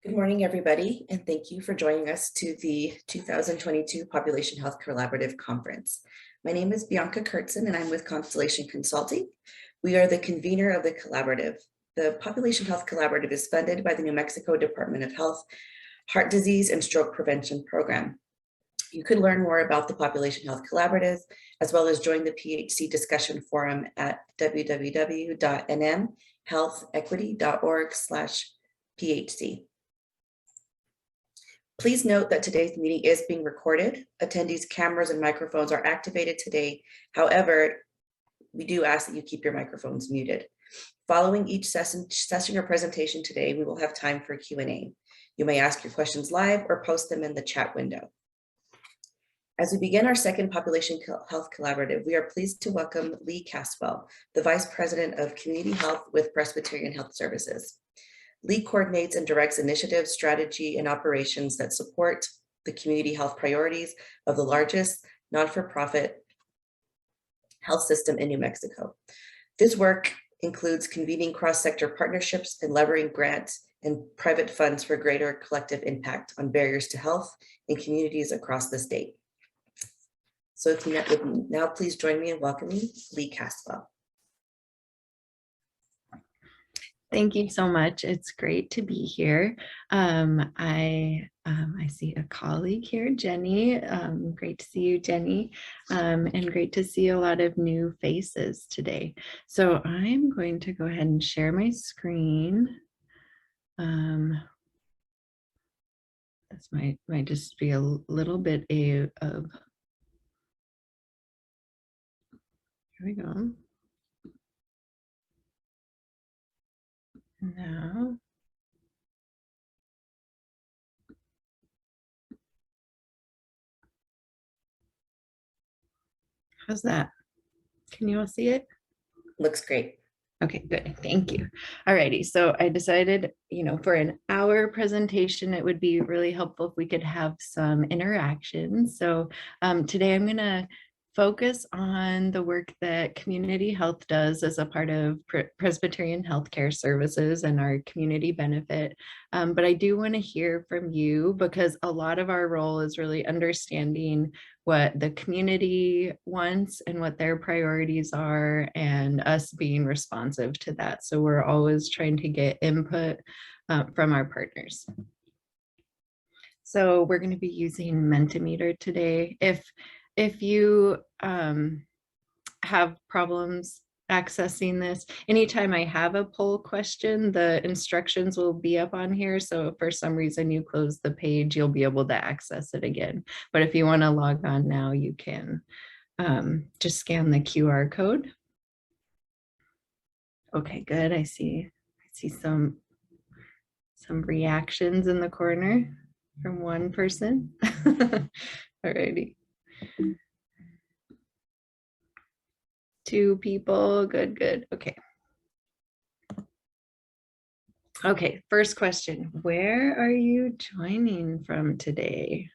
Good morning, everybody, and thank you for joining us to the 2022 Population Health Collaborative Conference. My name is Bianca Kurtzen, and I'm with Constellation Consulting. We are the convener of the collaborative. The Population Health Collaborative is funded by the New Mexico Department of Health Heart Disease and Stroke Prevention Program. You can learn more about the Population Health Collaborative, as well as join the PHC discussion forum at www.nmhealthequity.org/PHC. Please note that today's meeting is being recorded. Attendees' cameras and microphones are activated today. However, we do ask that you keep your microphones muted. Following each session or presentation today, we will have time for Q&A. You may ask your questions live or post them in the chat window. As we begin our second Population Health Collaborative, we are pleased to welcome Leigh Caswell, the Vice President of Community Health with Presbyterian Health Services. Leigh coordinates and directs initiatives, strategy, and operations that support the community health priorities of the largest non-for-profit health system in New Mexico. This work includes convening cross-sector partnerships and leveraging grants and private funds for greater collective impact on barriers to health in communities across the state. So if you would now please join me in welcoming Leigh Caswell. Thank you so much. It's great to be here. I see a colleague here, Jenny. Great to see you, Jenny, and great to see a lot of new faces today. So I'm going to go ahead and share my screen. This might just be a little bit of. Here we go. Now, how's that? Can you all see it? Looks great. Okay, good. Thank you. All righty. So I decided, for an hour presentation, it would be really helpful if we could have some interaction. So today I'm going to focus on the work that community health does as a part of Presbyterian Healthcare Services and our community benefit. But I do want to hear from you because a lot of our role is really understanding what the community wants and what their priorities are and us being responsive to that. So we're always trying to get input from our partners. So we're going to be using Mentimeter today. If you have problems accessing this, anytime I have a poll question, the instructions will be up on here. So if for some reason you close the page, you'll be able to access it again. But if you want to log on now, you can just scan the QR code. Okay, good. I see some reactions in the corner from one person. Alrighty. 2 people, good. Okay, first question. Where are you joining from today?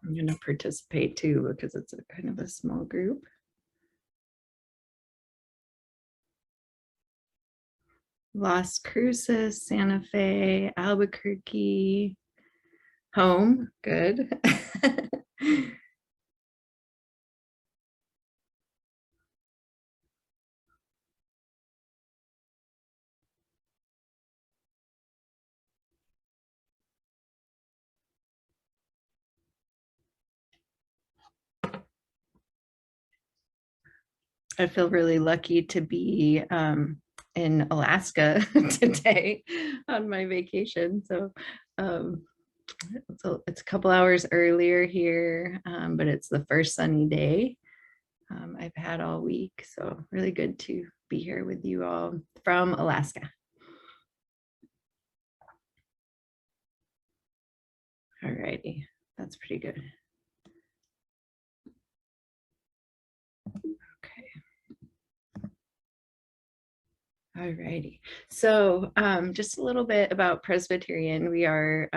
I'm going to participate too because it's a kind of a small group. Las Cruces, Santa Fe, Albuquerque, home, good. I feel really lucky to be in Alaska today on my vacation. So it's a couple hours earlier here, but it's the first sunny day I've had all week. So really good to be here with you all from Alaska. All righty, that's pretty good. All righty. So just a little bit about Presbyterian. We are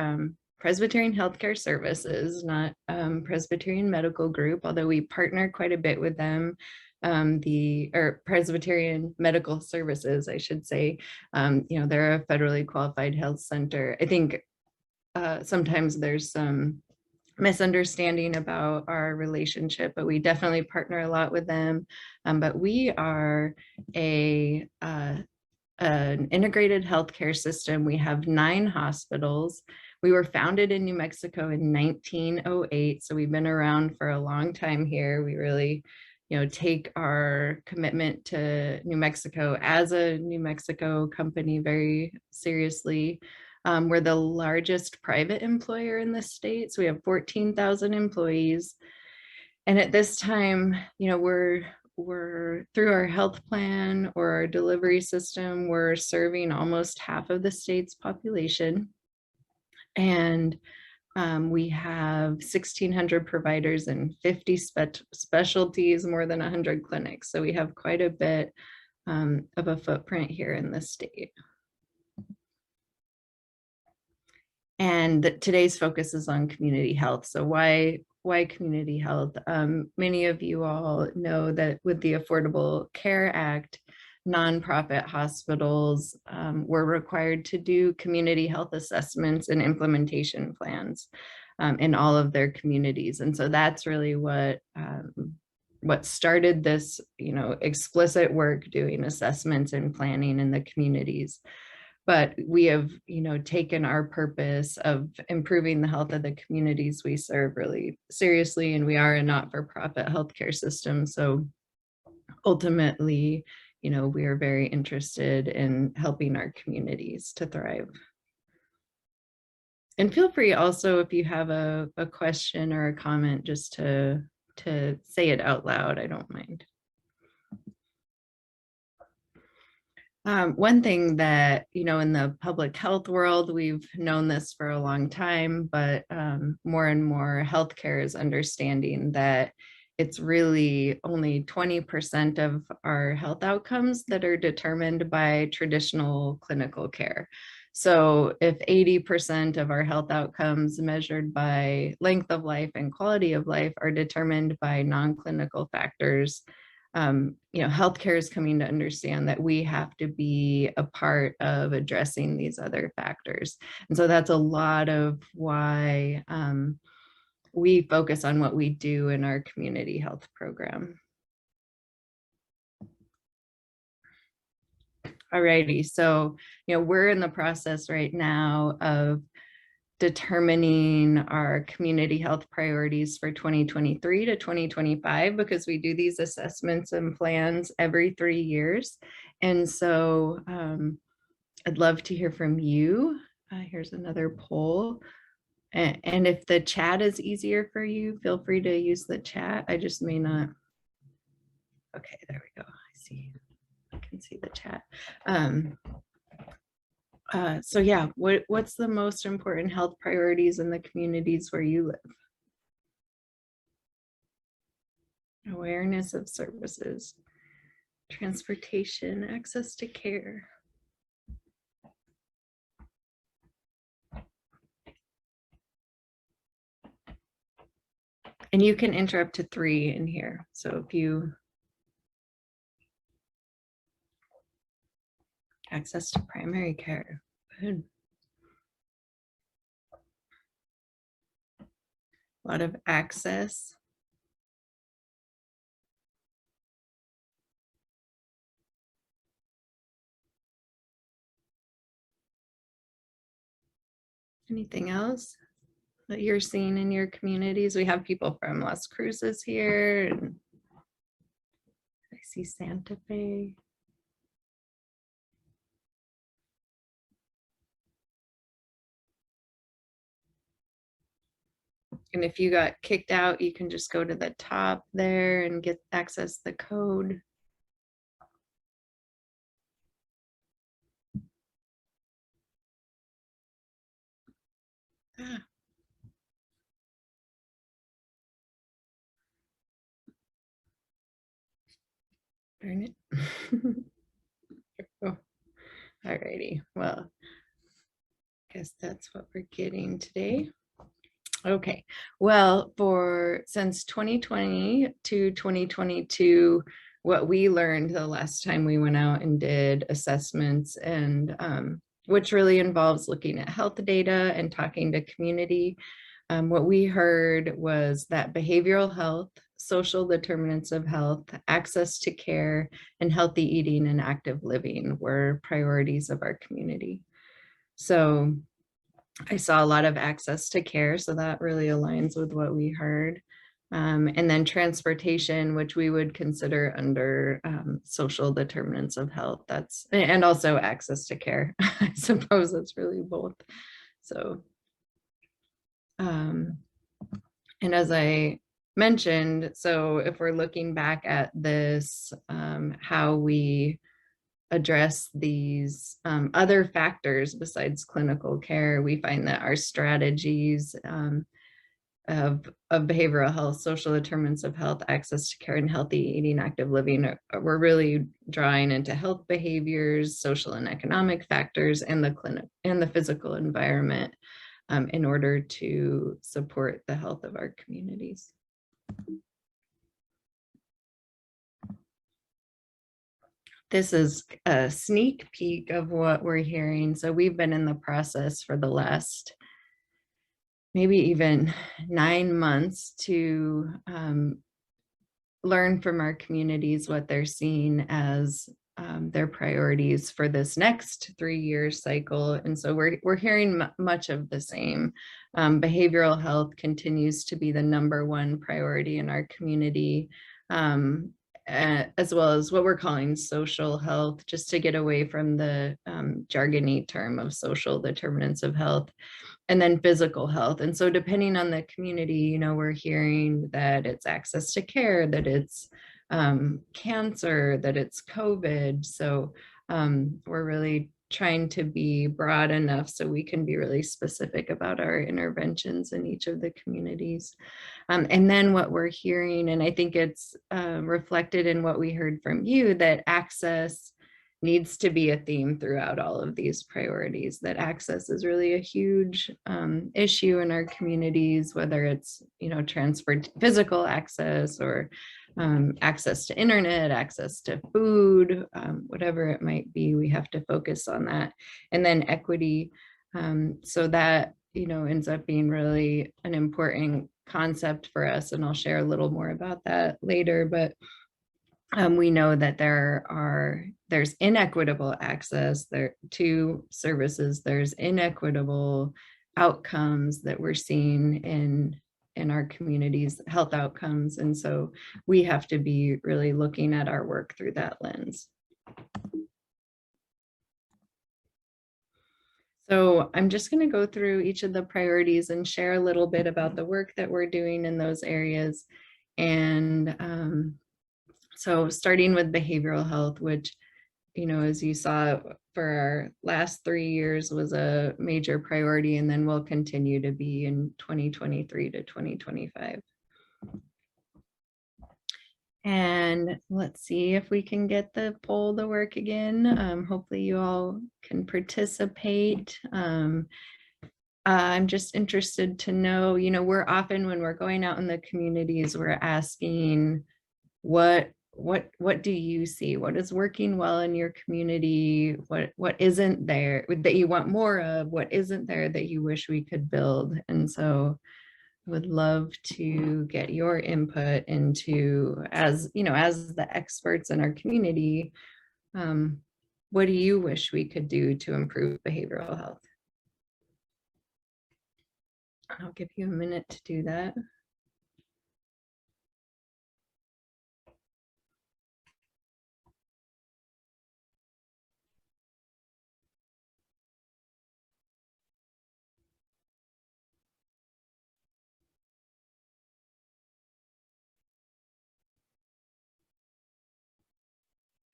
Presbyterian Healthcare Services, not Presbyterian Medical Group, although we partner quite a bit with them. Or Presbyterian Medical Services, I should say. They're a federally qualified health center. I think sometimes there's some misunderstanding about our relationship, but we definitely partner a lot with them. But we are an integrated healthcare system. We have 9 hospitals. We were founded in New Mexico in 1908, so we've been around for a long time here. We really, take our commitment to New Mexico as a New Mexico company very seriously. We're the largest private employer in the state, so we have 14,000 employees. And at this time, we're through our health plan or our delivery system, we're serving almost half of the state's population. And we have 1,600 providers and 50 specialties, more than 100 clinics. So we have quite a bit of a footprint here in the state. And today's focus is on community health. So why community health? Many of you all know that with the Affordable Care Act, nonprofit hospitals were required to do community health assessments and implementation plans in all of their communities. And so that's really what started this, explicit work doing assessments and planning in the communities. But we have, taken our purpose of improving the health of the communities we serve really seriously, and we are a not-for-profit healthcare system. So ultimately, we are very interested in helping our communities to thrive. And feel free also, if you have a question or a comment, just to say it out loud. I don't mind. One thing that, in the public health world, we've known this for a long time, but more and more healthcare is understanding that it's really only 20% of our health outcomes that are determined by traditional clinical care. So if 80% of our health outcomes measured by length of life and quality of life are determined by non-clinical factors, healthcare is coming to understand that we have to be a part of addressing these other factors. And so that's a lot of why we focus on what we do in our community health program. Alrighty, so, we're in the process right now of determining our community health priorities for 2023 to 2025, because we do these assessments and plans every 3 years. And so I'd love to hear from you. Here's another poll. And if the chat is easier for you, feel free to use the chat. I just may not. Okay, there we go. I see. I can see the chat. So yeah, what's the most important health priorities in the communities where you live? Awareness of services, transportation, access to care. And you can interrupt to 3 in here. So if you access to primary care. Good. A lot of access. Anything else that you're seeing in your communities? We have people from Las Cruces here. And I see Santa Fe. And if you got kicked out, you can just go to the top there and access the code. Ah. Darn it. Oh, alrighty. Well, guess that's what we're getting today. Okay, well, since 2020 to 2022, what we learned the last time we went out and did assessments, and which really involves looking at health data and talking to community. What we heard was that behavioral health, social determinants of health, access to care, and healthy eating and active living were priorities of our community. So I saw a lot of access to care, so that really aligns with what we heard. And then transportation, which we would consider under social determinants of health. And also access to care. I suppose it's really both. So, and as I mentioned, so if we're looking back at this, how we address these other factors besides clinical care, we find that our strategies of behavioral health, social determinants of health, access to care, and healthy eating, active living, we're really drawing into health behaviors, social and economic factors, and the physical environment in order to support the health of our communities. This is a sneak peek of what we're hearing. So we've been in the process for the last maybe even 9 months to learn from our communities what they're seeing as their priorities for this next 3-year cycle. And so we're hearing much of the same. Behavioral health continues to be the #1 priority in our community. As well as what we're calling social health, just to get away from the jargony term of social determinants of health, and then physical health. And so depending on the community, we're hearing that it's access to care, that it's cancer, that it's COVID. So we're really trying to be broad enough so we can be really specific about our interventions in each of the communities. And then what we're hearing, and I think it's reflected in what we heard from you, that access needs to be a theme throughout all of these priorities, that access is really a huge issue in our communities, whether it's, physical access or access to internet, access to food, whatever it might be, we have to focus on that. And then equity, so that, ends up being really an important concept for us. And I'll share a little more about that later, but we know that there's inequitable access to services, there's inequitable outcomes that we're seeing in our communities, health outcomes. And so we have to be really looking at our work through that lens. So I'm just going to go through each of the priorities and share a little bit about the work that we're doing in those areas. And so starting with behavioral health, which, as you saw for our last 3 years was a major priority, and then will continue to be in 2023 to 2025. And let's see if we can get the poll to work again. Hopefully you all can participate. I'm just interested to know, we're often, when we're going out in the communities, we're asking, what do you see? What is working well in your community? What isn't there that you want more of? What isn't there that you wish we could build? And so I would love to get your input into, as the experts in our community, what do you wish we could do to improve behavioral health? I'll give you a minute to do that.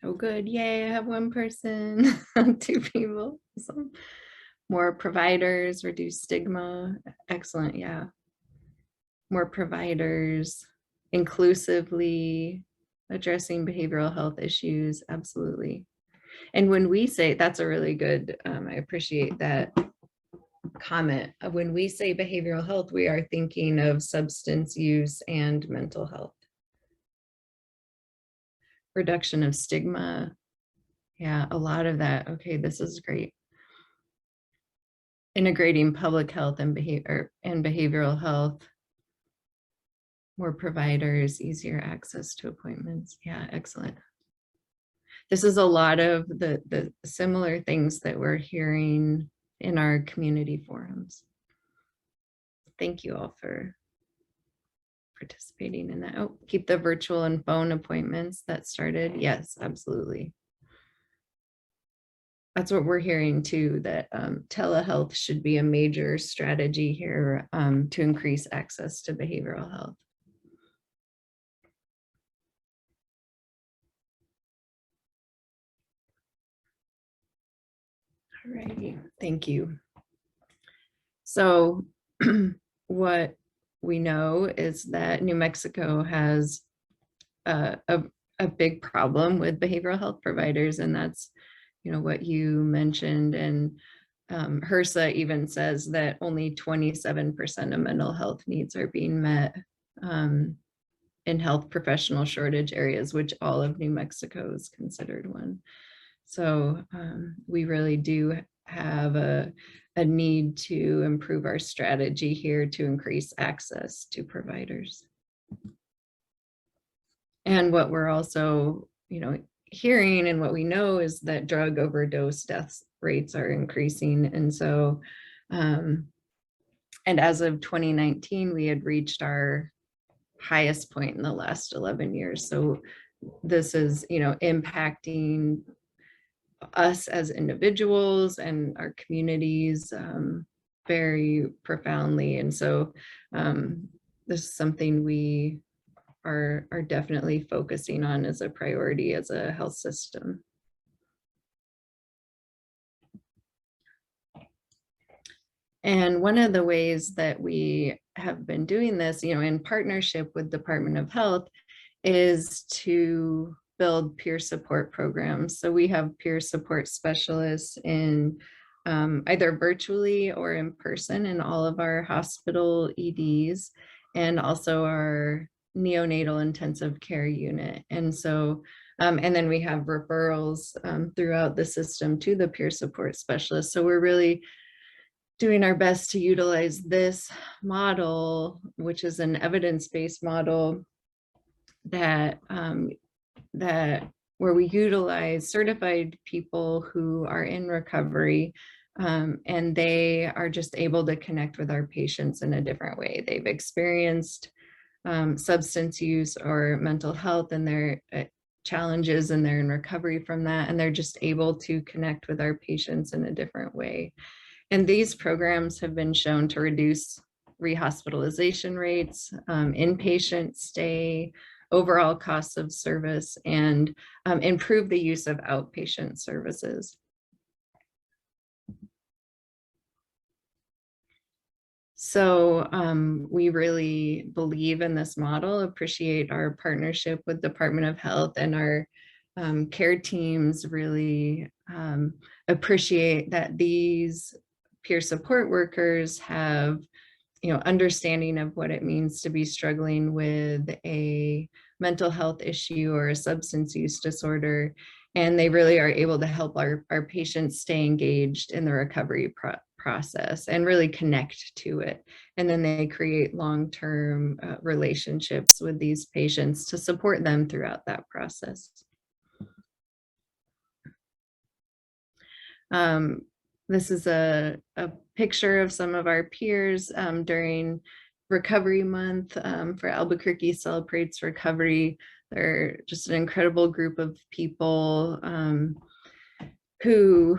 Oh, good. Yay, I have 1 person, 2 people. Awesome. More providers, reduce stigma. Excellent. Yeah. More providers, inclusively addressing behavioral health issues. Absolutely. And when we say, that's a really good, I appreciate that. comment. When we say behavioral health, we are thinking of substance use and mental health. Reduction of stigma. Yeah, a lot of that. Okay, this is great. Integrating public health and behavioral health. More providers, easier access to appointments. Yeah, excellent. This is a lot of the similar things that we're hearing in our community forums. Thank you all for participating in that. Oh, keep the virtual and phone appointments that started. Yes, absolutely. That's what we're hearing too, that telehealth should be a major strategy here to increase access to behavioral health. All righty, thank you. So what we know is that New Mexico has a big problem with behavioral health providers, and that's, you know, what you mentioned. And HRSA even says that only 27% of mental health needs are being met in health professional shortage areas, which all of New Mexico is considered one. So we really do have a need to improve our strategy here to increase access to providers. And what we're also, you know, hearing and what we know is that drug overdose death rates are increasing. And so, and as of 2019, we had reached our highest point in the last 11 years. So this is, you know, impacting us as individuals and our communities very profoundly. And so this is something we are definitely focusing on as a priority as a health system. And one of the ways that we have been doing this, you know, in partnership with Department of Health, is to build peer support programs. So we have peer support specialists in either virtually or in person in all of our hospital EDs, and also our neonatal intensive care unit. And so, and then we have referrals throughout the system to the peer support specialists. So we're really doing our best to utilize this model, which is an evidence-based model that where we utilize certified people who are in recovery, and they are just able to connect with our patients in a different way. They've experienced substance use or mental health and their challenges, and they're in recovery from that, and they're just able to connect with our patients in a different way. And these programs have been shown to reduce rehospitalization rates, inpatient stay, overall costs of service, and improve the use of outpatient services. So we really believe in this model, appreciate our partnership with Department of Health, and our care teams really appreciate that these peer support workers have, you know, understanding of what it means to be struggling with a mental health issue or a substance use disorder. And they really are able to help our patients stay engaged in the recovery process and really connect to it. And then they create long-term relationships with these patients to support them throughout that process. This is a picture of some of our peers during Recovery Month for Albuquerque Celebrates Recovery. They're just an incredible group of people who,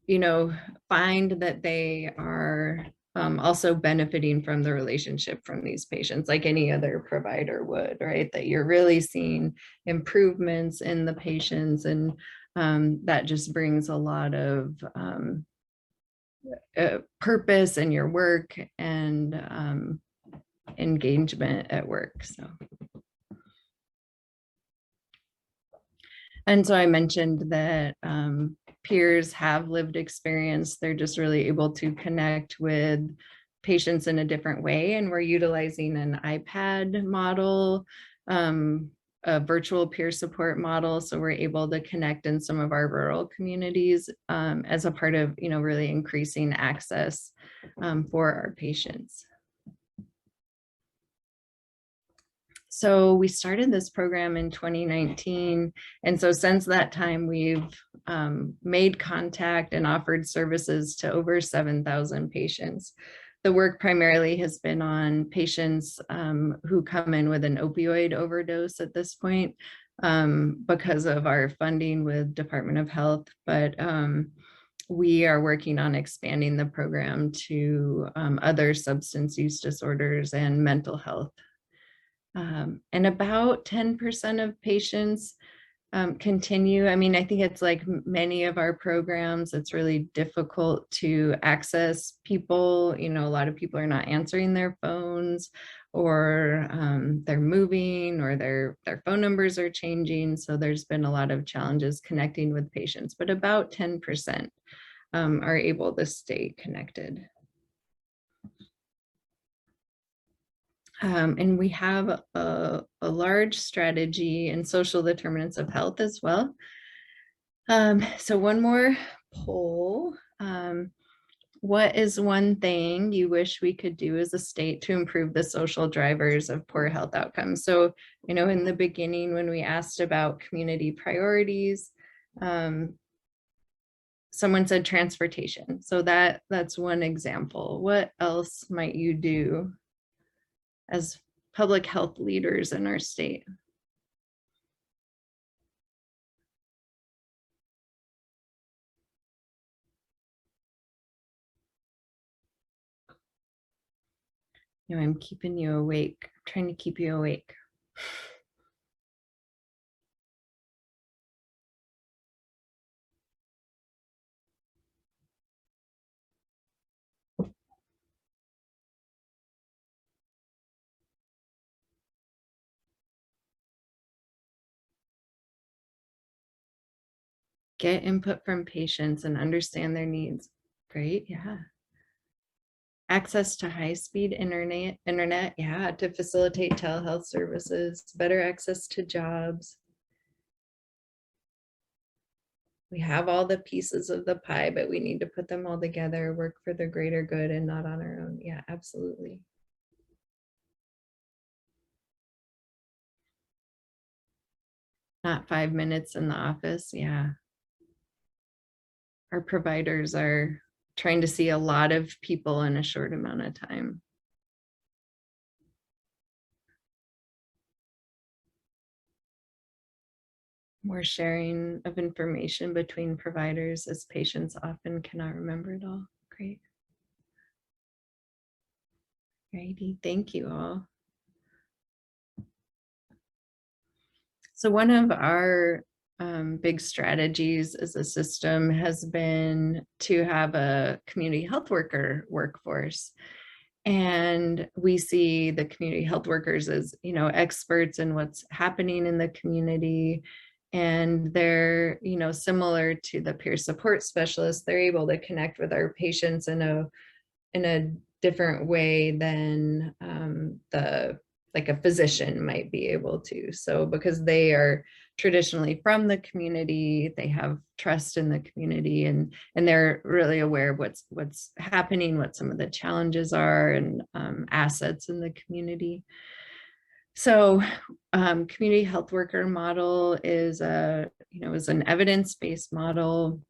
you know, find that they are also benefiting from the relationship from these patients like any other provider would, right? That you're really seeing improvements in the patients, and that just brings a lot of purpose in your work and engagement at work. So, and so I mentioned that peers have lived experience. They're just really able to connect with patients in a different way. And we're utilizing an iPad model, a virtual peer support model. So we're able to connect in some of our rural communities as a part of, really increasing access for our patients. So we started this program in 2019. And so since that time, we've made contact and offered services to over 7,000 patients. The work primarily has been on patients who come in with an opioid overdose at this point because of our funding with Department of Health. But we are working on expanding the program to other substance use disorders and mental health. And about 10% of patients continue. I mean, I think it's like many of our programs, it's really difficult to access people. A lot of people are not answering their phones, or they're moving, or their phone numbers are changing. So there's been a lot of challenges connecting with patients, but about 10% are able to stay connected. And we have a large strategy in social determinants of health as well. So one more poll. What is one thing you wish we could do as a state to improve the social drivers of poor health outcomes? So, in the beginning, when we asked about community priorities, someone said transportation. So that's one example. What else might you do as public health leaders in our state? I'm keeping you awake. I'm trying to keep you awake. Get input from patients and understand their needs. Great, yeah. Access to high-speed internet, yeah, to facilitate telehealth services, better access to jobs. We have all the pieces of the pie, but we need to put them all together, work for the greater good and not on our own. Yeah, absolutely. Not 5 minutes in the office, yeah. Our providers are trying to see a lot of people in a short amount of time. More sharing of information between providers, as patients often cannot remember it all. Great. Righty, thank you all. So one of our big strategies as a system has been to have a community health worker workforce. And we see the community health workers as, experts in what's happening in the community. And they're, similar to the peer support specialists, they're able to connect with our patients in a different way than like a physician might be able to. So because they are traditionally from the community, they have trust in the community, and they're really aware of what's happening, what some of the challenges are, and assets in the community. So community health worker model is is an evidence-based model,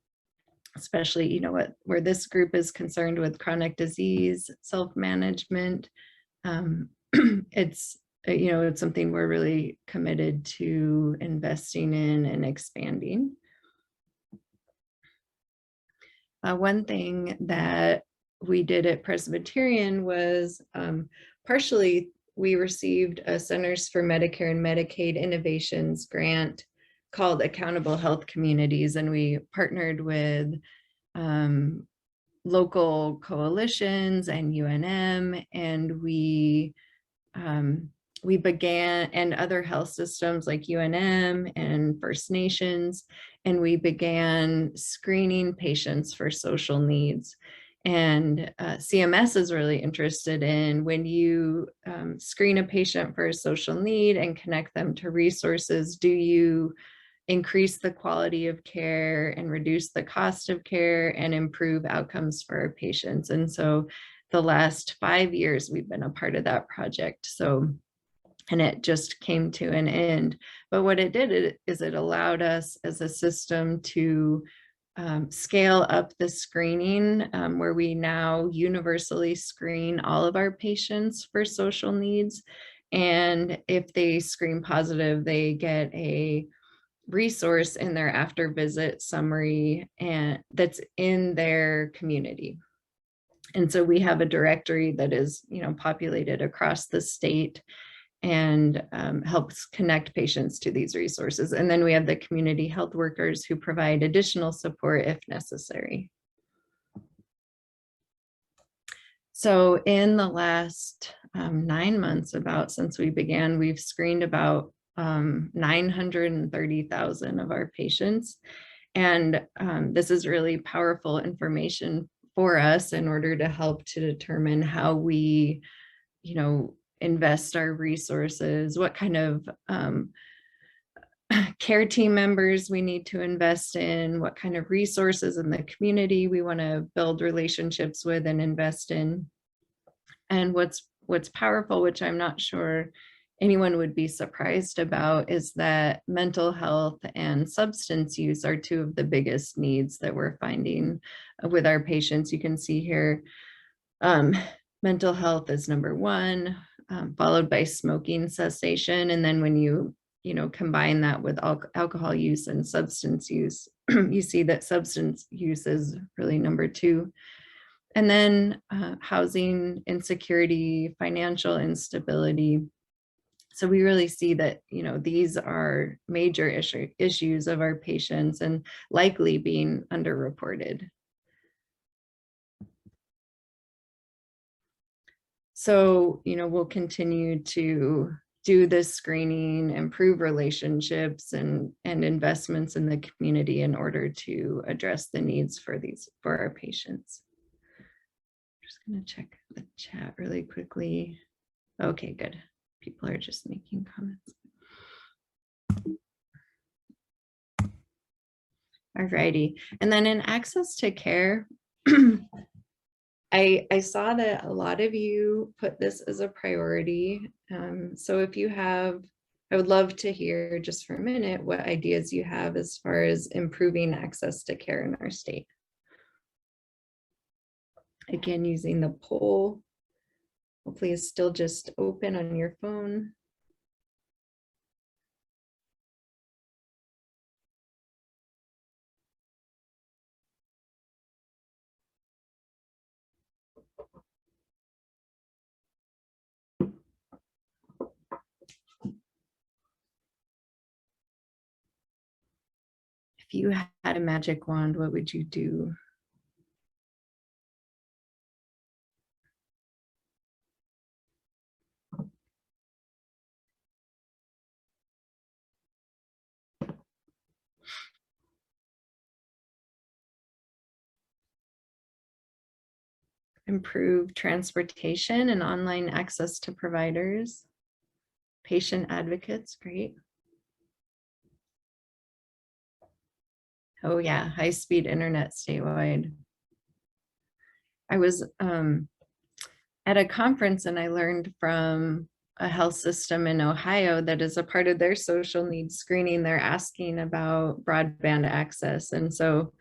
especially, where this group is concerned with chronic disease, self-management. It's something we're really committed to investing in and expanding. One thing that we did at Presbyterian was partially we received a Centers for Medicare and Medicaid Innovations grant called Accountable Health Communities, and we partnered with local coalitions and UNM, and we began, and other health systems like UNM and First Nations, and we began screening patients for social needs. And CMS is really interested in when you screen a patient for a social need and connect them to resources, do you increase the quality of care and reduce the cost of care and improve outcomes for our patients? And so the last 5 years, we've been a part of that project. So, and it just came to an end. But what it did is it allowed us as a system to scale up the screening, where we now universally screen all of our patients for social needs. And if they screen positive, they get a resource in their after visit summary and that's in their community. And so we have a directory that is, populated across the state and helps connect patients to these resources. And then we have the community health workers who provide additional support if necessary. So in the last 9 months, since we began, we've screened about 930,000 of our patients. And this is really powerful information for us in order to help to determine how we, invest our resources, what kind of care team members we need to invest in, what kind of resources in the community we want to build relationships with and invest in. And what's powerful, which I'm not sure anyone would be surprised about, is that mental health and substance use are two of the biggest needs that we're finding with our patients. You can see here, mental health is number one, followed by smoking cessation. And then when you combine that with alcohol use and substance use, you see that substance use is really number two. And then housing insecurity, financial instability. So we really see that, these are major issues of our patients and likely being underreported. So, we'll continue to do this screening, improve relationships and investments in the community in order to address the needs for our patients. I'm just going to check the chat really quickly. Okay, good. People are just making comments. All righty. And then in access to care, I saw that a lot of you put this as a priority. So if you have, I would love to hear just for a minute what ideas you have as far as improving access to care in our state. Again, using the poll, hopefully it's still just open on your phone. If you had a magic wand, what would you do? Improve transportation and online access to providers. Patient advocates, great. Oh yeah, high-speed internet statewide. I was at a conference and I learned from a health system in Ohio that is a part of their social needs screening, they're asking about broadband access. And so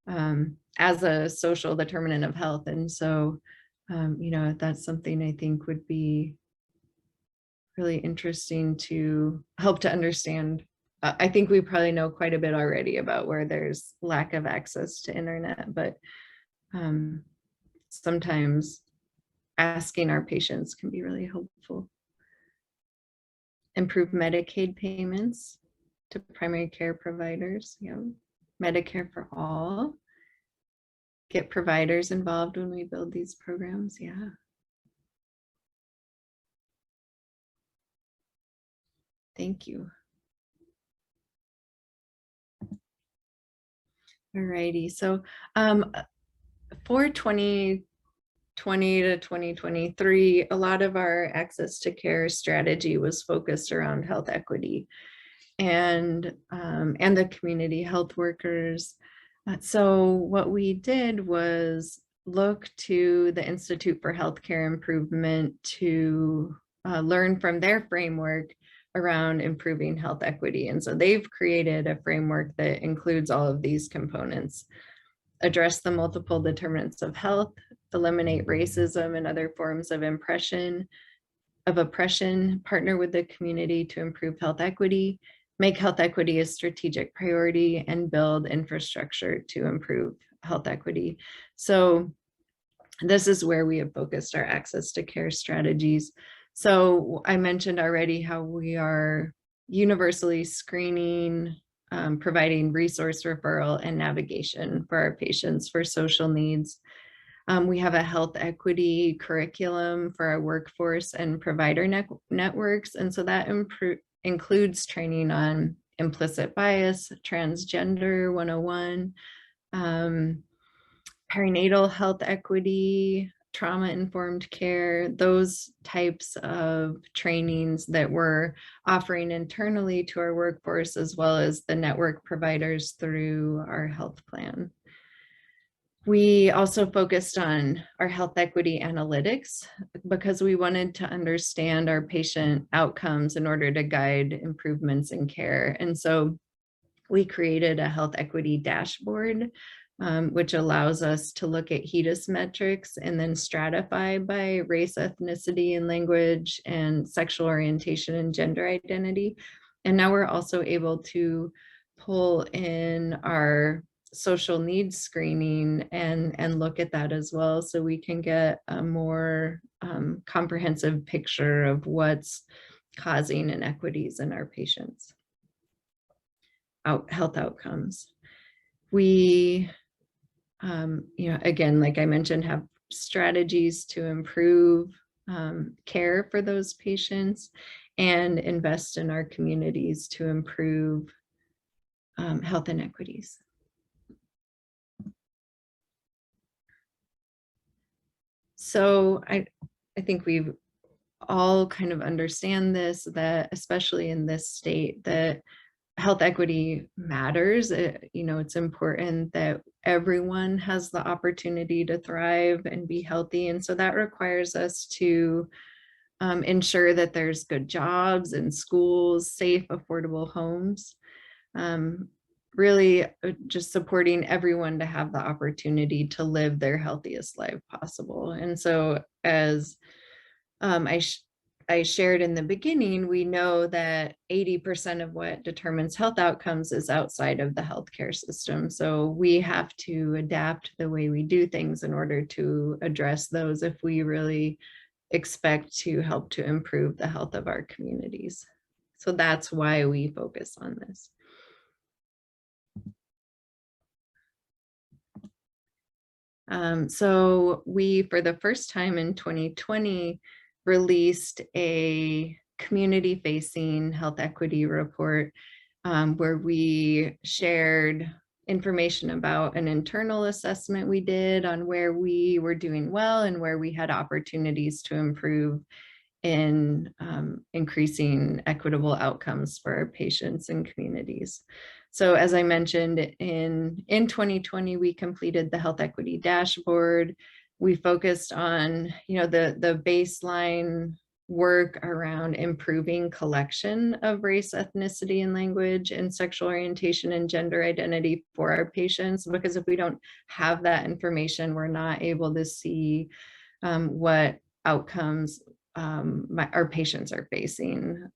as a social determinant of health. And so, that's something I think would be really interesting to help to understand. I think we probably know quite a bit already about where there's lack of access to internet, but sometimes asking our patients can be really helpful. Improve Medicaid payments to primary care providers. Medicare for all. Get providers involved when we build these programs. Yeah. Thank you. Alrighty, so for 2020 to 2023, a lot of our access to care strategy was focused around health equity and the community health workers. So what we did was look to the Institute for Healthcare Improvement to learn from their framework around improving health equity. And so they've created a framework that includes all of these components: address the multiple determinants of health, eliminate racism and other forms of oppression, partner with the community to improve health equity, make health equity a strategic priority, and build infrastructure to improve health equity. So this is where we have focused our access to care strategies. So I mentioned already how we are universally screening, providing resource referral and navigation for our patients for social needs. We have a health equity curriculum for our workforce and provider networks. And so that includes training on implicit bias, transgender 101, perinatal health equity, trauma-informed care, those types of trainings that we're offering internally to our workforce, as well as the network providers through our health plan. We also focused on our health equity analytics because we wanted to understand our patient outcomes in order to guide improvements in care. And so we created a health equity dashboard, which allows us to look at HEDIS metrics and then stratify by race, ethnicity, and language, and sexual orientation and gender identity. And now we're also able to pull in our social needs screening and look at that as well, so we can get a more comprehensive picture of what's causing inequities in our patients' health outcomes. We, again, like I mentioned, have strategies to improve care for those patients and invest in our communities to improve health inequities. So I think we all kind of understand this, that especially in this state, that health equity matters. It's important that everyone has the opportunity to thrive and be healthy. And so that requires us to ensure that there's good jobs and schools, safe, affordable homes. Really just supporting everyone to have the opportunity to live their healthiest life possible. And so as I shared in the beginning, we know that 80% of what determines health outcomes is outside of the healthcare system. So we have to adapt the way we do things in order to address those if we really expect to help to improve the health of our communities. So that's why we focus on this. So we, for the first time in 2020, released a community-facing health equity report where we shared information about an internal assessment we did on where we were doing well and where we had opportunities to improve in increasing equitable outcomes for our patients and communities. So as I mentioned, in 2020, we completed the health equity dashboard. We focused on, the baseline work around improving collection of race, ethnicity, and language, and sexual orientation and gender identity for our patients, because if we don't have that information, we're not able to see what outcomes our patients are facing.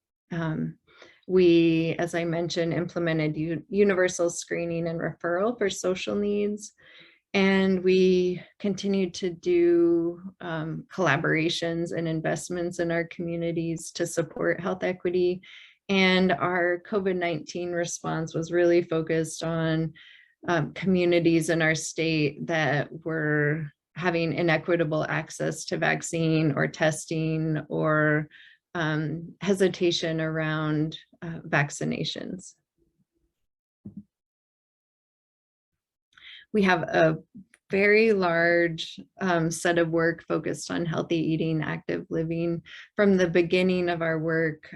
We, as I mentioned, implemented universal screening and referral for social needs. And we continued to do collaborations and investments in our communities to support health equity. And our COVID-19 response was really focused on communities in our state that were having inequitable access to vaccine or testing or hesitation around vaccinations. We have a very large set of work focused on healthy eating, active living. From the beginning of our work,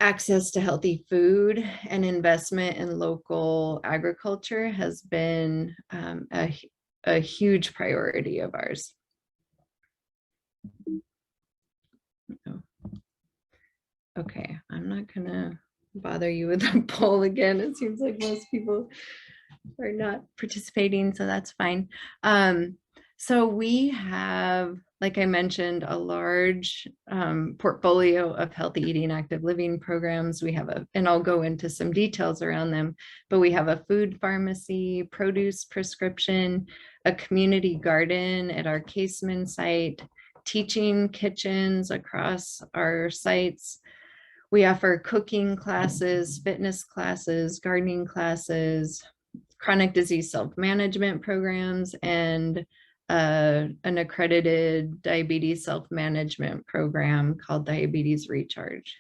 access to healthy food and investment in local agriculture has been a huge priority of ours. Okay, I'm not gonna bother you with the poll again. It seems like most people are not participating, so that's fine. So we have, like I mentioned, a large portfolio of healthy eating, active living programs. We have and I'll go into some details around them, but we have a food pharmacy, produce prescription, a community garden at our Caseman site, teaching kitchens across our sites. We offer cooking classes, fitness classes, gardening classes, chronic disease self-management programs, and an accredited diabetes self-management program called Diabetes Recharge.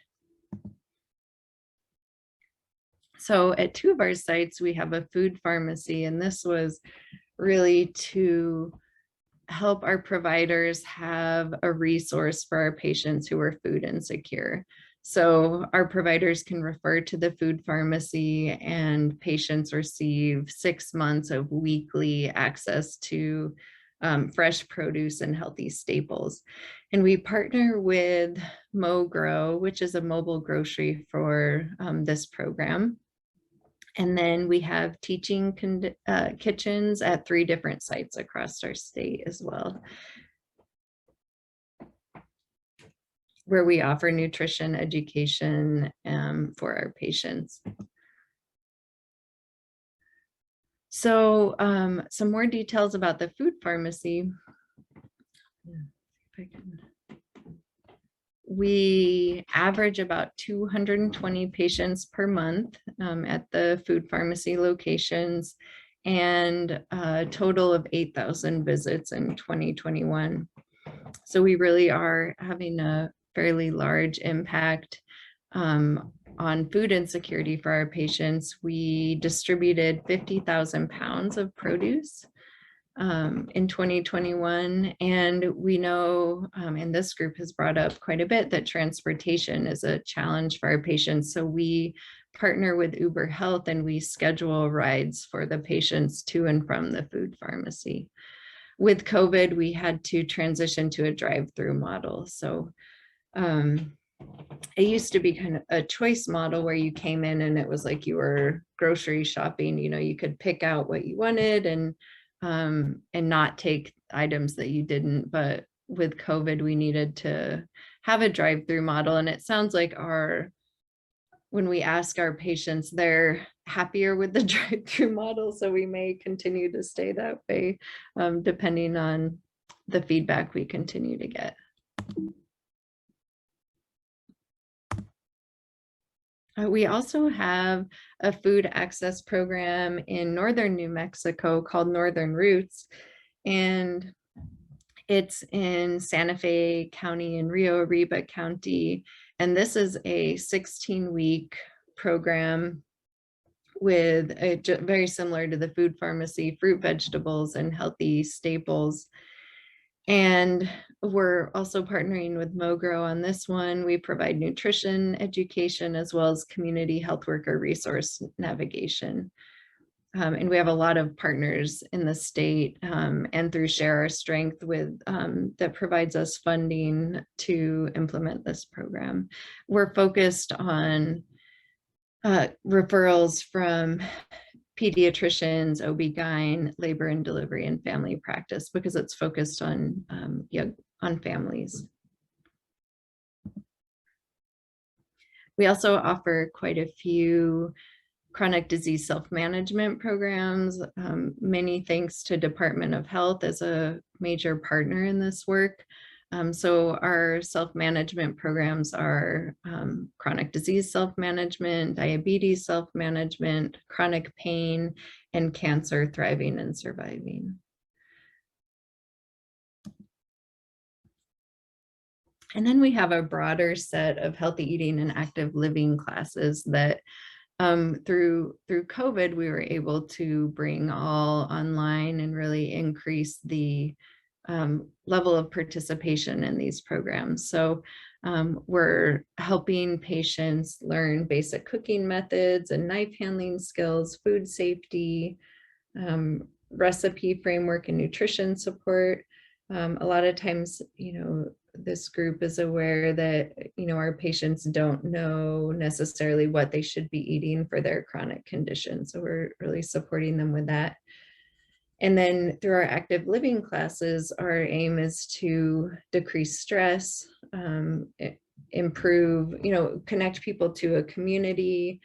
So at two of our sites, we have a food pharmacy, and this was really to help our providers have a resource for our patients who are food insecure. So our providers can refer to the food pharmacy, and patients receive 6 months of weekly access to fresh produce and healthy staples. And we partner with MoGrow, which is a mobile grocery for this program. And then we have teaching kitchens at 3 different sites across our state as well, where we offer nutrition education for our patients. So some more details about the food pharmacy. We average about 220 patients per month at the food pharmacy locations, and a total of 8,000 visits in 2021. So we really are having a fairly large impact on food insecurity for our patients. We distributed 50,000 pounds of produce in 2021. And we know, and this group has brought up quite a bit, that transportation is a challenge for our patients. So we partner with Uber Health, and we schedule rides for the patients to and from the food pharmacy. With COVID, we had to transition to a drive-through model. So it used to be kind of a choice model where you came in and it was like you were grocery shopping. You know, you could pick out what you wanted and not take items that you didn't. But with COVID, we needed to have a drive-through model. And it sounds like when we ask our patients, they're happier with the drive-through model. So we may continue to stay that way, depending on the feedback we continue to get. We also have a food access program in northern New Mexico called Northern Roots, and it's in Santa Fe County and Rio Arriba County. And this is a 16-week program with very similar to the food pharmacy, fruit, vegetables, and healthy staples. And we're also partnering with MoGrow on this one. We provide nutrition education as well as community health worker resource navigation. And we have a lot of partners in the state and through Share Our Strength that provides us funding to implement this program. We're focused on referrals from pediatricians, OB-GYN, labor and delivery, and family practice, because it's focused on families. We also offer quite a few chronic disease self-management programs, many thanks to Department of Health as a major partner in this work. So our self-management programs are chronic disease self-management, diabetes self-management, chronic pain, and cancer thriving and surviving. And then we have a broader set of healthy eating and active living classes that through COVID, we were able to bring all online and really increase the level of participation in these programs. So we're helping patients learn basic cooking methods and knife handling skills, food safety, recipe framework and nutrition support. A lot of times, this group is aware that, our patients don't know necessarily what they should be eating for their chronic condition. So we're really supporting them with that. And then through our active living classes, our aim is to decrease stress, improve, connect people to a community,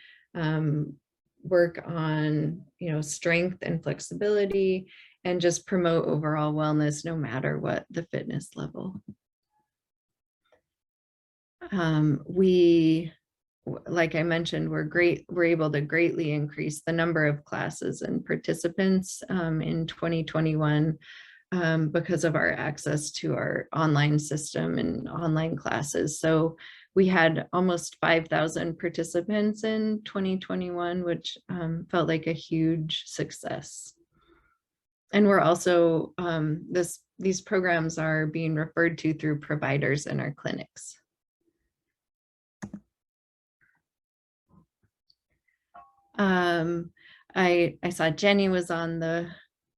work on, strength and flexibility, and just promote overall wellness no matter what the fitness level. Like I mentioned, we're able to greatly increase the number of classes and participants in 2021 because of our access to our online system and online classes. So we had almost 5,000 participants in 2021, which felt like a huge success. And we're also, these programs are being referred to through providers in our clinics. I saw Jenny was on the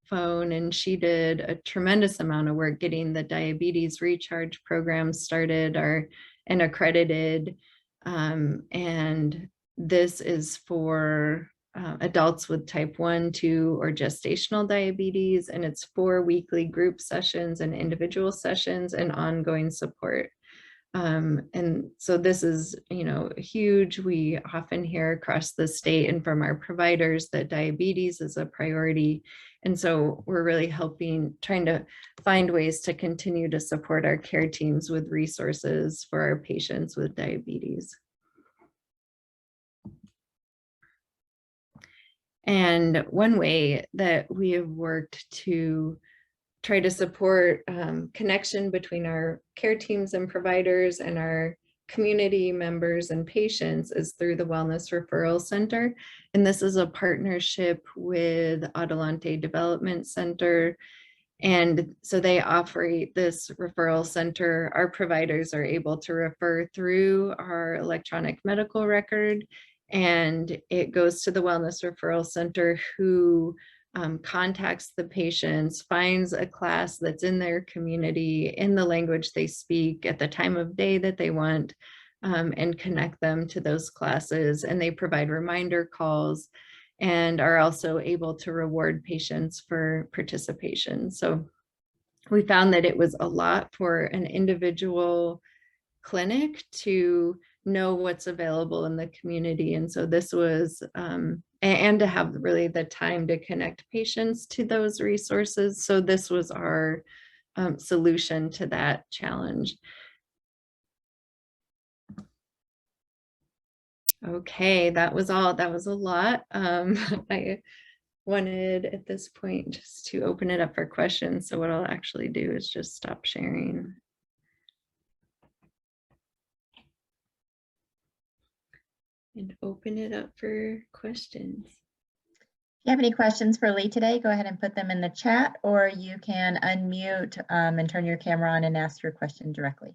phone, and she did a tremendous amount of work getting the diabetes recharge program started and accredited. And this is for adults with type 1, 2, or gestational diabetes, and it's 4 weekly group sessions and individual sessions and ongoing support. And so this is, huge. We often hear across the state and from our providers that diabetes is a priority. And so we're really trying to find ways to continue to support our care teams with resources for our patients with diabetes. And one way that we have worked to try to support connection between our care teams and providers and our community members and patients is through the Wellness Referral Center. And this is a partnership with Adelante Development Center. And so they operate this referral center. Our providers are able to refer through our electronic medical record, and it goes to the Wellness Referral Center, who contacts the patients, finds a class that's in their community in the language they speak at the time of day that they want, and connect them to those classes. And they provide reminder calls and are also able to reward patients for participation. So we found that it was a lot for an individual clinic to know what's available in the community. And so this was, and to have really the time to connect patients to those resources. So this was our solution to that challenge. Okay, that was all. That was a lot. I wanted at this point just to open it up for questions. So what I'll actually do is just stop sharing. And open it up for questions. If you have any questions for Leigh today, go ahead and put them in the chat, or you can unmute and turn your camera on and ask your question directly.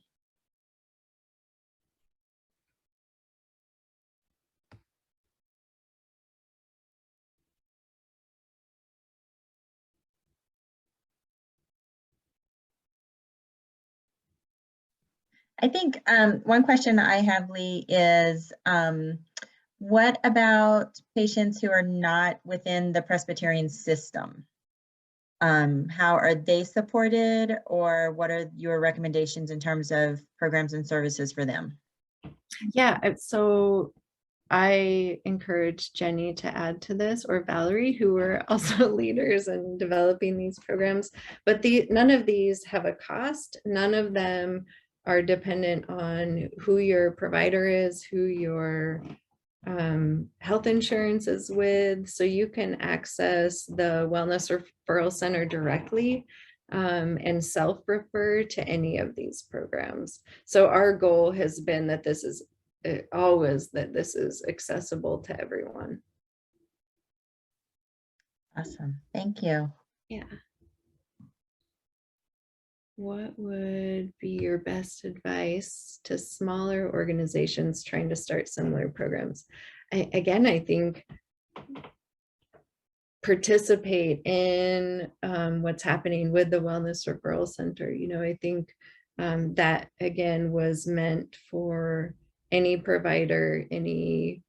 I think one question I have, Leigh, is what about patients who are not within the Presbyterian system? How are they supported, or what are your recommendations in terms of programs and services for them? Yeah, so I encourage Jenny to add to this, or Valerie, who were also leaders in developing these programs. But none of these have a cost. None of them are dependent on who your provider is, who your health insurance is with. So you can access the Wellness Referral Center directly and self-refer to any of these programs. So our goal has been that this is always that this is accessible to everyone. Awesome. Thank you. Yeah. What would be your best advice to smaller organizations trying to start similar programs? I think participate in what's happening with the Wellness Referral Center. I think that again was meant for any provider, any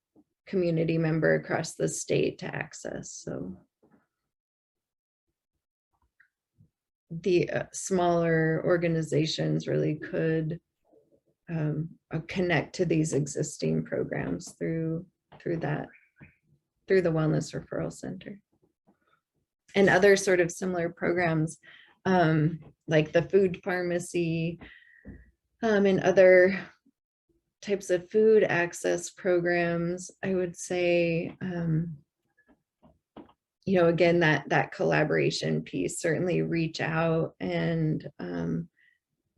community member across the state to access. So the smaller organizations really could connect to these existing programs through the Wellness Referral Center. And other sort of similar programs like the food pharmacy and other types of food access programs, I would say, again, that collaboration piece, certainly reach out, and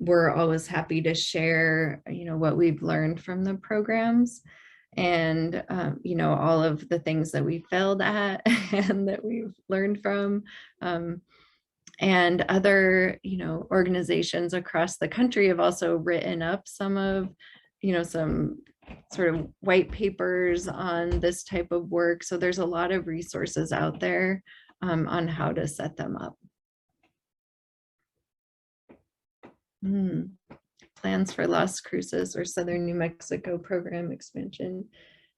we're always happy to share, what we've learned from the programs, and all of the things that we failed at and that we've learned from, and other organizations across the country have also written up some of some sort of white papers on this type of work. So there's a lot of resources out there on how to set them up. Plans for Las Cruces or Southern New Mexico program expansion.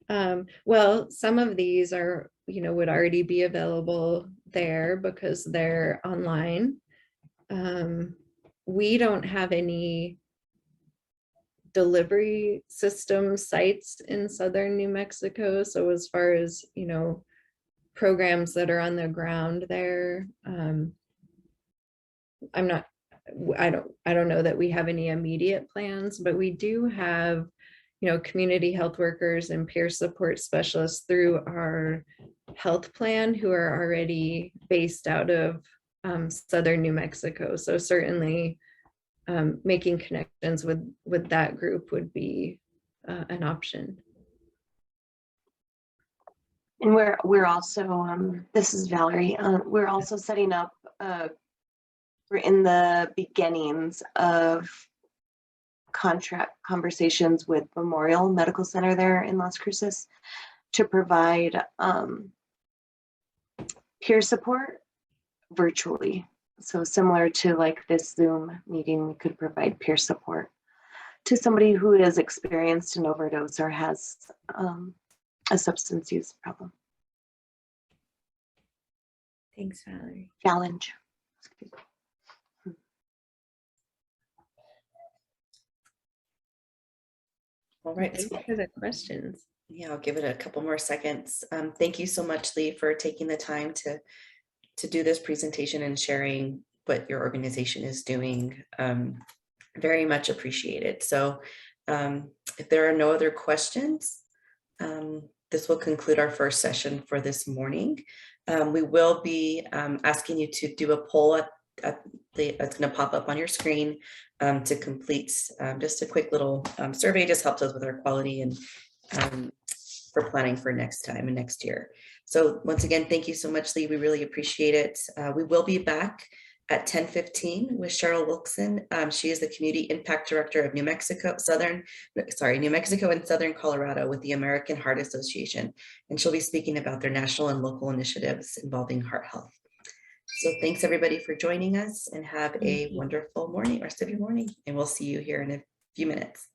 Well, some of these are, would already be available there because they're online. We don't have any delivery system sites in Southern New Mexico. So as far as, programs that are on the ground there, I don't know that we have any immediate plans, but we do have, community health workers and peer support specialists through our health plan who are already based out of Southern New Mexico. So certainly making connections with that group would be an option. And we're also, this is Valerie, we're also setting up, we're in the beginnings of contract conversations with Memorial Medical Center there in Las Cruces to provide peer support virtually. So similar to like this Zoom meeting, we could provide peer support to somebody who is experienced an overdose or has a substance use problem. Thanks, Valerie. Challenge. All right. Thanks for the questions. Yeah, I'll give it a couple more seconds. Thank you so much, Leigh, for taking the time to do this presentation and sharing what your organization is doing. Very much appreciated. So if there are no other questions, this will conclude our first session for this morning. We will be asking you to do a poll that's going to pop up on your screen to complete just a quick little survey. Just helps us with our quality and for planning for next time and next year. So once again, thank you so much, Leigh. We really appreciate it. We will be back at 10:15 with Cheryl Wilkson. She is the Community Impact Director of New Mexico and Southern Colorado with the American Heart Association. And she'll be speaking about their national and local initiatives involving heart health. So thanks everybody for joining us, and have a wonderful morning, rest of your morning. And we'll see you here in a few minutes.